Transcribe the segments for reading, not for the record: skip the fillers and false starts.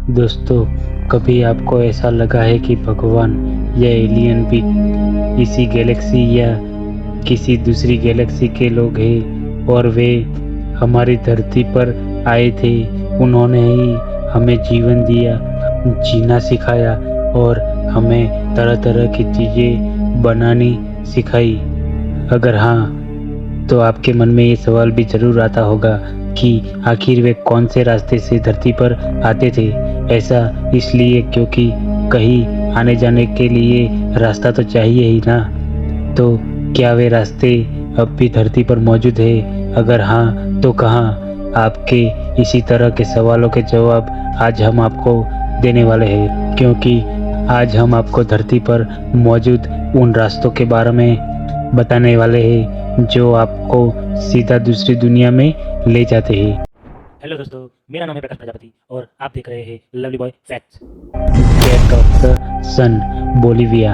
दोस्तों, कभी आपको ऐसा लगा है कि भगवान या एलियन भी इसी गैलेक्सी या किसी दूसरी गैलेक्सी के लोग हैं और वे हमारी धरती पर आए थे। उन्होंने ही हमें जीवन दिया, जीना सिखाया और हमें तरह तरह की चीज़ें बनानी सिखाई। अगर हाँ, तो आपके मन में ये सवाल भी ज़रूर आता होगा कि आखिर वे कौन से रास्ते से धरती पर आते थे। ऐसा इसलिए क्योंकि कहीं आने जाने के लिए रास्ता तो चाहिए ही ना। तो क्या वे रास्ते अब भी धरती पर मौजूद है? अगर हाँ, तो कहाँ? आपके इसी तरह के सवालों के जवाब आज हम आपको देने वाले हैं, क्योंकि आज हम आपको धरती पर मौजूद उन रास्तों के बारे में बताने वाले हैं जो आपको सीधा दूसरी दुनिया में ले जाते हैं। हेलो दोस्तों, मेरा नाम है प्रकाश प्रजापति और आप देख रहे हैं lovely boy facts. Gate of the sun, Bolivia.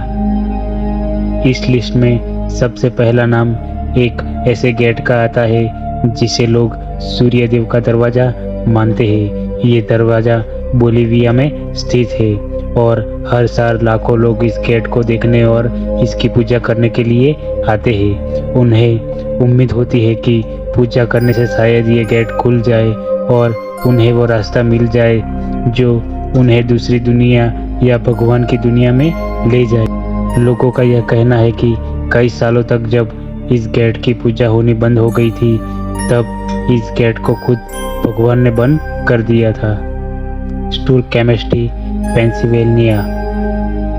इस लिस्ट में सबसे पहला नाम एक ऐसे गेट का आता है जिसे लोग सूर्य देव का दरवाजा मानते हैं। ये दरवाजा बोलिविया में स्थित है और हर साल लाखों लोग इस गेट को देखने और इसकी पूजा करने के लिए आते हैं। उन्हें उम्मीद होती है कि पूजा करने से शायद ये गेट खुल जाए और उन्हें वो रास्ता मिल जाए जो उन्हें दूसरी दुनिया या भगवान की दुनिया में ले जाए। लोगों का यह कहना है कि कई सालों तक जब इस गेट की पूजा होनी बंद हो गई थी, तब इस गेट को खुद भगवान ने बंद कर दिया था। Stool chemistry, Pennsylvania.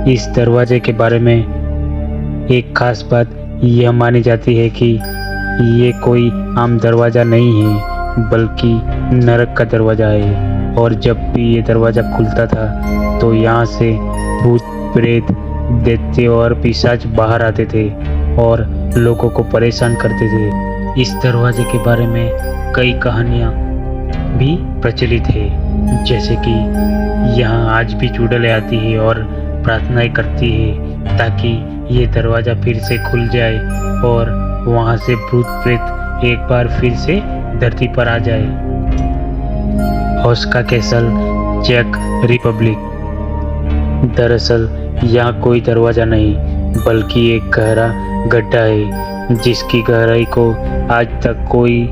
इस दरवाजे के बारे में एक खास बात यह मानी जाती है कि ये कोई आम दरवाज़ा नहीं है, बल्कि नरक का दरवाज़ा है। और जब भी ये दरवाज़ा खुलता था तो यहाँ से भूत, प्रेत, दैत्य और पिशाच बाहर आते थे और लोगों को परेशान करते थे। इस दरवाजे के बारे में कई कहानियाँ भी प्रचलित है, जैसे कि यहाँ आज भी चुड़ैलें आती है और प्रार्थनाएं करती है ताकि ये दरवाज़ा फिर से खुल जाए और वहाँ से भूत प्रेत एक बार फिर से धरती पर आ जाए। हौस्का कैसल, चेक रिपब्लिक। दरअसल यहाँ कोई दरवाज़ा नहीं, बल्कि एक गहरा गड्ढा है जिसकी गहराई को आज तक कोई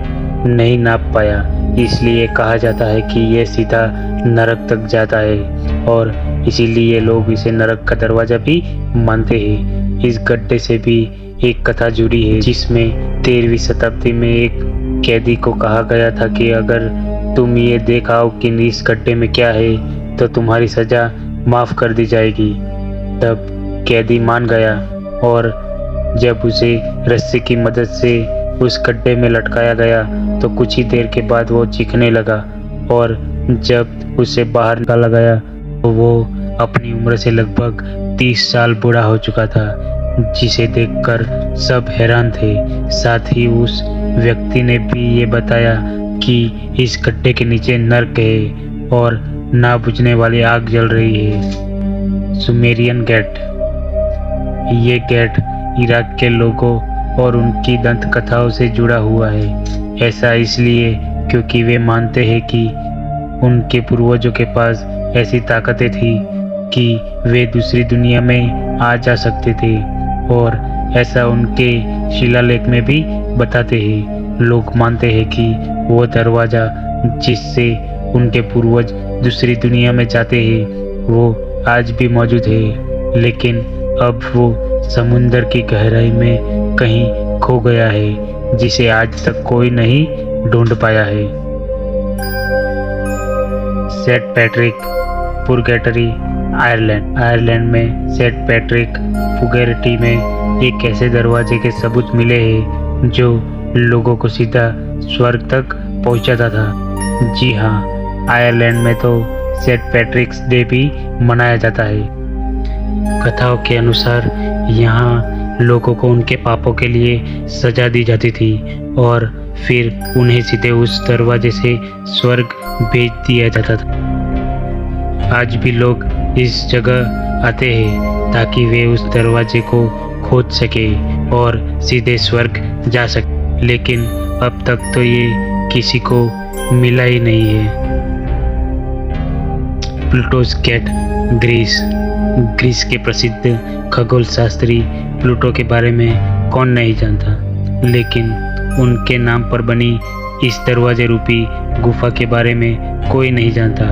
नहीं नाप पाया। इसलिए कहा जाता है कि यह सीधा नरक तक जाता है और इसीलिए लोग इसे नरक का दरवाज़ा भी मानते हैं। इस गड्ढे से भी एक कथा जुड़ी है जिसमें 13वीं शताब्दी में एक कैदी को कहा गया था कि अगर तुम ये देख आओ कि इस गड्ढे में क्या है तो तुम्हारी सज़ा माफ़ कर दी जाएगी। तब कैदी मान गया और जब उसे रस्सी की मदद से उस गड्ढे में लटकाया गया तो कुछ ही देर के बाद वो चीखने लगा और जब उसे बाहर निकाला गया तो वो अपनी उम्र से लगभग 30 साल बूढ़ा हो चुका था, जिसे देखकर सब हैरान थे। साथ ही उस व्यक्ति ने भी ये बताया कि इस गड्ढे के नीचे नर्क है और ना बुझने वाली आग जल रही है। Sumerian gate. ये गेट इराक के लोगों और उनकी दंत कथाओं से जुड़ा हुआ है। ऐसा इसलिए क्योंकि वे मानते हैं कि उनके पूर्वजों के पास ऐसी ताकतें थी कि वे दूसरी दुनिया में आ जा सकते थे और ऐसा उनके शिलालेख में भी बताते हैं। लोग मानते हैं कि वो दरवाज़ा जिससे उनके पूर्वज दूसरी दुनिया में जाते हैं वो आज भी मौजूद है, लेकिन अब वो समुंदर की गहराई में कहीं खो गया है, जिसे आज तक कोई नहीं ढूंढ पाया है। Saint Patrick purgatory, Ireland. Ireland में सेंट पैट्रिक पुगेरिटी में एक ऐसे दरवाजे के सबूत मिले हैं जो लोगों को सीधा स्वर्ग तक पहुंचाता था। जी हाँ, आयरलैंड में तो सेंट पैट्रिक्स डे भी मनाया जाता है। कथाओं के अनुसार यहाँ लोगों को उनके पापों के लिए सजा दी जाती थी और फिर उन्हें सीधे उस दरवाजे से स्वर्ग भेज दिया जाता था। आज भी लोग इस जगह आते हैं ताकि वे उस दरवाजे को खोज सके और सीधे स्वर्ग जा सके, लेकिन अब तक तो ये किसी को मिला ही नहीं है। प्लूटोस गेट ग्रीस। ग्रीस के प्रसिद्ध खगोल शास्त्री प्लूटो के बारे में कौन नहीं जानता, लेकिन उनके नाम पर बनी इस दरवाजे रूपी गुफा के बारे में कोई नहीं जानता।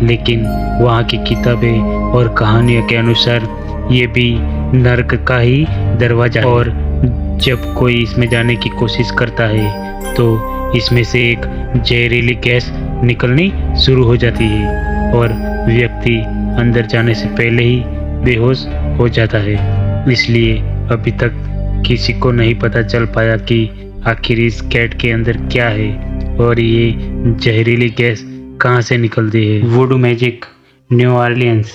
लेकिन वहाँ की किताबें और कहानियों के अनुसार ये भी नर्क का ही दरवाजा है, और जब कोई इसमें जाने की कोशिश करता है तो इसमें से एक जहरीली गैस निकलनी शुरू हो जाती है और व्यक्ति अंदर जाने से पहले ही बेहोश हो जाता है। इसलिए अभी तक किसी को नहीं पता चल पाया कि आखिर इस गेट के अंदर क्या है और ये जहरीली गैस कहाँ से निकलती है। वुडू मैजिक न्यू ऑरलियंस।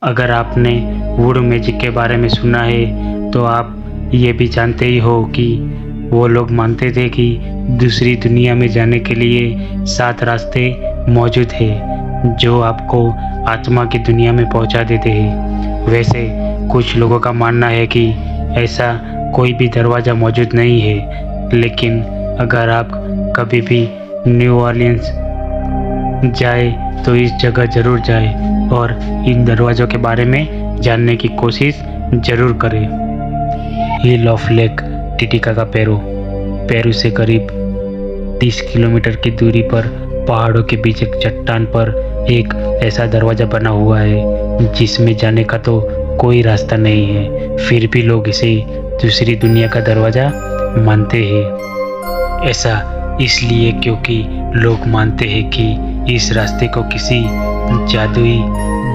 अगर आपने वुडू मैजिक के बारे में सुना है तो आप ये भी जानते ही हो कि वो लोग मानते थे कि दूसरी दुनिया में जाने के लिए 7 रास्ते मौजूद हैं जो आपको आत्मा की दुनिया में पहुंचा देते हैं। वैसे कुछ लोगों का मानना है कि ऐसा कोई भी दरवाज़ा मौजूद नहीं है, लेकिन अगर आप कभी भी न्यू ऑरलियंस जाए तो इस जगह ज़रूर जाए और इन दरवाज़ों के बारे में जानने की कोशिश ज़रूर करें। हिल ऑफ लेक टिटिकाका पेरू से करीब 30 किलोमीटर की दूरी पर पहाड़ों के बीच एक चट्टान पर एक ऐसा दरवाज़ा बना हुआ है जिसमें जाने का तो कोई रास्ता नहीं है, फिर भी लोग इसे दूसरी दुनिया का दरवाज़ा मानते हैं। ऐसा इसलिए क्योंकि लोग मानते हैं कि इस रास्ते को किसी जादुई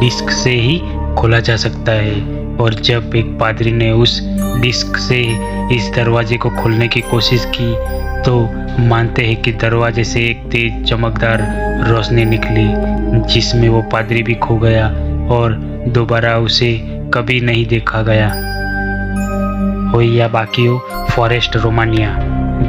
डिस्क से ही खोला जा सकता है, और जब एक पादरी ने उस डिस्क से इस दरवाजे को खोलने की कोशिश की तो मानते हैं कि दरवाजे से एक तेज चमकदार रोशनी निकली जिसमें वो पादरी भी खो गया और दोबारा उसे कभी नहीं देखा गया। हो या बाकी हो फॉरेस्ट रोमानिया।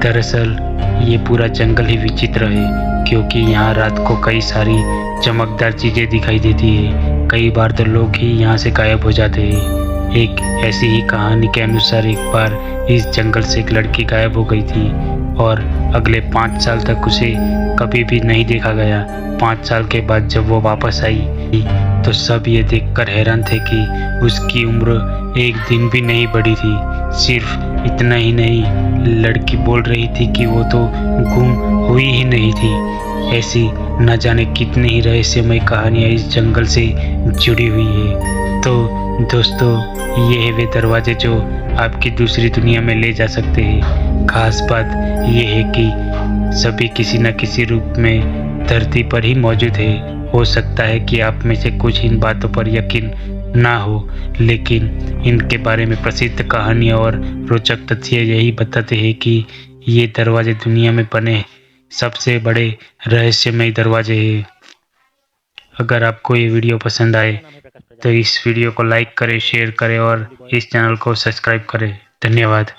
दरअसल ये पूरा जंगल ही विचित्र है क्योंकि यहाँ रात को कई सारी चमकदार चीज़ें दिखाई देती है। कई बार तो लोग ही यहाँ से गायब हो जाते हैं। एक ऐसी ही कहानी के अनुसार एक बार इस जंगल से एक लड़की गायब हो गई थी और अगले 5 साल तक उसे कभी भी नहीं देखा गया। 5 साल के बाद जब वो वापस आई तो सब ये देखकर हैरान थे कि उसकी उम्र एक दिन भी नहीं बढ़ी थी। सिर्फ इतना ही नहीं, लड़की बोल रही थी कि वो तो गुम हुई ही नहीं थी। ऐसी न जाने कितनी ही रहस्यमय कहानियाँ इस जंगल से जुड़ी हुई है। तो दोस्तों, ये है वे दरवाजे जो आपकी दूसरी दुनिया में ले जा सकते हैं। खास बात यह है कि सभी किसी न किसी रूप में धरती पर ही मौजूद है। हो सकता है कि आप में से कुछ इन बातों पर यकीन ना हो, लेकिन इनके बारे में प्रसिद्ध कहानियाँ और रोचक तथ्य यही बताते हैं कि ये दरवाजे दुनिया में बने सबसे बड़े रहस्यमय दरवाजे हैं। अगर आपको ये वीडियो पसंद आए तो इस वीडियो को लाइक करें, शेयर करें और इस चैनल को सब्सक्राइब करें। धन्यवाद।